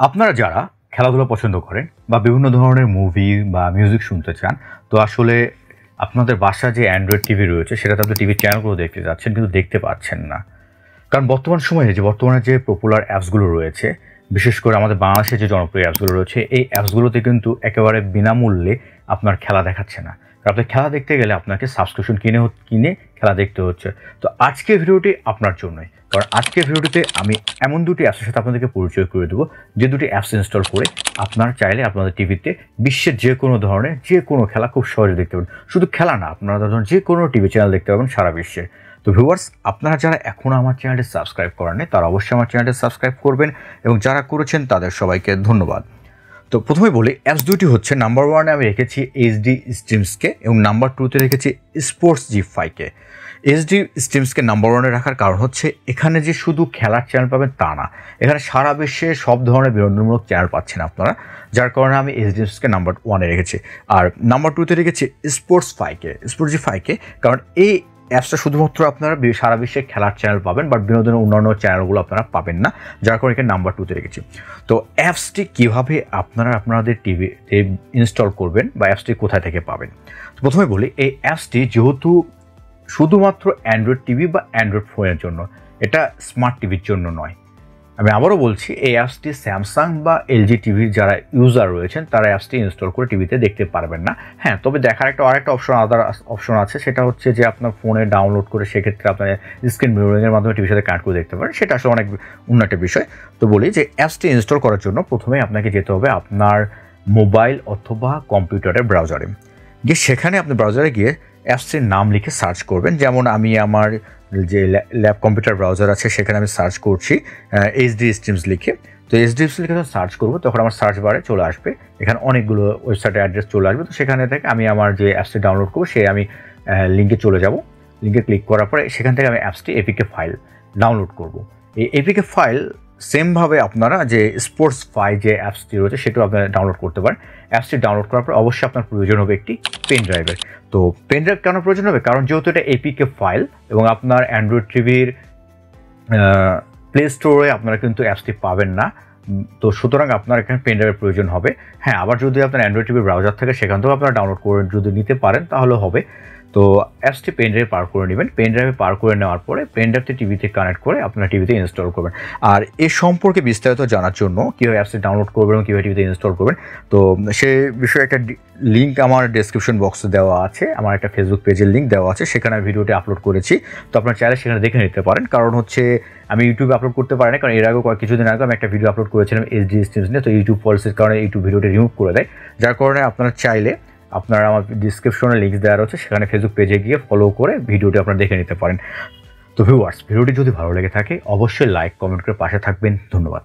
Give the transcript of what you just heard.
আপনারা যারা খেলাধুলা পছন্দ করেন বা বিভিন্ন ধরনের মুভি বা মিউজিক শুনতে চান, তো আসলে আপনাদের বাসায় যে অ্যান্ড্রয়েড টিভি রয়েছে সেটাতে আপনি টিভির চ্যানেলগুলো দেখতে যাচ্ছেন কিন্তু দেখতে পাচ্ছেন না। কারণ বর্তমানে যে পপুলার অ্যাপসগুলো রয়েছে, বিশেষ করে আমাদের বাংলাদেশের যে জনপ্রিয় অ্যাপসগুলো রয়েছে, এই অ্যাপসগুলোতে কিন্তু একেবারে বিনামূল্যে আপনার খেলা দেখাচ্ছে না। কারণ আপনি খেলা দেখতে গেলে আপনাকে সাবস্ক্রিপশন কিনে খেলা দেখতে হচ্ছে। তো আজকের ভিডিওটি আপনার জন্যই, কারণ আজকের ভিডিওটিতে আমি এমন দুটি অ্যাপসের সাথে আপনাদেরকে পরিচয় করে দেবো, যে দুটি অ্যাপস ইনস্টল করে আপনারা চাইলে আপনাদের টিভিতে বিশ্বের যে কোনো ধরনের যে কোনো খেলা খুব সহজে দেখতে পাবেন। শুধু খেলা না, আপনারা ধরুন যে কোনো টিভি চ্যানেল দেখতে পাবেন সারা বিশ্বে। তো ভিউয়ার্স, আপনারা যারা এখনও আমার চ্যানেলটি সাবস্ক্রাইব করেননি তারা অবশ্যই আমার চ্যানেলটি সাবস্ক্রাইব করবেন, এবং যারা করেছেন তাদের সবাইকে ধন্যবাদ। তো প্রথমে বলি, অ্যাপস দুটি হচ্ছে, নাম্বার 1-এ আমি রেখেছি এইচডি স্ট্রিমসকে এবং নাম্বার 2-তে রেখেছি স্পোর্টস জি5কে। এইচডি স্ট্রিমসকে নাম্বার 1-এ রাখার কারণ হচ্ছে এখানে যে শুধু খেলার চ্যানেল পাবেন তা না, এখানে সারা বিশ্বে সব ধরনের বিনোদনমূলক চ্যানেল পাচ্ছেন আপনারা, যার কারণে আমি এইচডি স্ট্রিমসকে নাম্বার 1-এ রেখেছি। আর নাম্বার 2-তে রেখেছি স্পোর্টস জি5কে, কারণ এই অ্যাপসটা শুধুমাত্র আপনারা সারা বিশ্বে খেলার চ্যানেল পাবেন, বাট বিনোদনের অন্যান্য চ্যানেলগুলো আপনারা পাবেন না, যার কারণে এখানে নাম্বার 2-তে রেখেছি। তো অ্যাপসটি কীভাবে আপনাদের টিভিতে ইনস্টল করবেন বা অ্যাপসটি কোথায় থেকে পাবেন, তো প্রথমে বলি, এই অ্যাপসটি যেহেতু শুধুমাত্র অ্যান্ড্রয়েড টিভি বা অ্যান্ড্রয়েড ফোনের জন্য, এটা স্মার্ট টিভির জন্য নয়। আমি আবারও বলছি, এই অ্যাপসটি স্যামসাং বা এলজি টিভির যারা ইউজার রয়েছেন তারা অ্যাপসটি ইনস্টল করে টিভিতে দেখতে পারবেন না। হ্যাঁ, তবে দেখার আরেকটা অপশন আছে, সেটা হচ্ছে যে আপনার ফোনে ডাউনলোড করে সেক্ষেত্রে আপনার স্ক্রিন মিররিংয়ের মাধ্যমে টিভির সাথে কানেক্ট করে দেখতে পারেন, সেটা আসলে অনেক অন্য একটা বিষয়। তো বলি যে অ্যাপসটি ইনস্টল করার জন্য প্রথমে আপনাকে যেতে হবে আপনার মোবাইল অথবা কম্পিউটারের ব্রাউজারে গিয়ে, সেখানে আপনি ব্রাউজারে গিয়ে অ্যাপসটির নাম লিখে সার্চ করবেন। যেমন আমি আমার যে ল্যাব কম্পিউটার ব্রাউজার আছে সেখানে আমি সার্চ করছি এইচডি স্ট্রিমস লিখে। তো এইচডি স্ট্রিমস লিখে যখন সার্চ করবো তখন আমার সার্চ বারে চলে আসবে, এখানে অনেকগুলো ওয়েবসাইটের অ্যাড্রেস চলে আসবে। তো সেখানে থেকে আমি আমার যে অ্যাপসটি ডাউনলোড করবো আমি লিঙ্কে চলে যাব। লিঙ্কে ক্লিক করার পরে সেখান থেকে আমি অ্যাপসটি এপিকে ফাইল ডাউনলোড করব। এই এপিকে ফাইল সেমভাবে আপনারা যে স্পোর্টস ফাই যে অ্যাপসটি রয়েছে সেটাও আপনারা ডাউনলোড করতে পারেন। অ্যাপসটি ডাউনলোড করার পর অবশ্যই আপনার প্রয়োজন হবে একটি পেন ড্রাইভের। তো পেন ড্রাইভ কেন প্রয়োজন হবে? কারণ যেহেতু এটা এপিকে ফাইল এবং আপনার অ্যান্ড্রয়েড টিভির প্লে স্টোরে আপনারা কিন্তু অ্যাপসটি পাবেন না, তো সুতরাং আপনার এখানে পেন ড্রাইভের প্রয়োজন হবে। হ্যাঁ, আবার যদি আপনার অ্যান্ড্রয়েড টিভির ব্রাউজার থাকে সেখান থেকেও আপনারা ডাউনলোড করে যদি নিতে পারেন তাহলে হবে। তো অ্যাপসটি পেন ড্রাইভে পার করে নেবেন। পেন ড্রাইভে পার করে নেওয়ার পরে পেন ড্রাইভটি টিভিতে কানেক্ট করে আপনার টিভিতে ইনস্টল করবেন। আর এ সম্পর্কে বিস্তারিত জানার জন্য কীভাবে অ্যাপসটি ডাউনলোড করবেন এবং কীভাবে টিভিতে ইনস্টল করবেন, তো সে বিষয়ে একটা লিঙ্ক আমার ডেসক্রিপশন বক্সে দেওয়া আছে, আমার একটা ফেসবুক পেজের লিঙ্ক দেওয়া আছে, সেখানে আমি ভিডিওটি আপলোড করেছি। তো আপনার চাইলে সেখানে দেখে নিতে পারেন। কারণ হচ্ছে আমি ইউটিউবে আপলোড করতে পারি না, কারণ এর আগেও কিছুদিন আগে আমি একটা ভিডিও আপলোড করেছিলাম এইচডি স্ট্রিমস নিয়ে, তো ইউটিউব পলিসির কারণে ইউটিউব ভিডিওটি রিমুভ করে দেয়, যার কারণে আপনারা চাইলে আপনারা আমার ডিসক্রিপশনে লিঙ্ক দেওয়া রয়েছে, সেখানে ফেসবুক পেজে গিয়ে ফলো করে ভিডিওটি আপনারা দেখে নিতে পারেন। তো ভিউয়ার্স, ভিডিওটি যদি ভালো লেগে থাকে অবশ্যই লাইক কমেন্ট করে পাশে থাকবেন। ধন্যবাদ।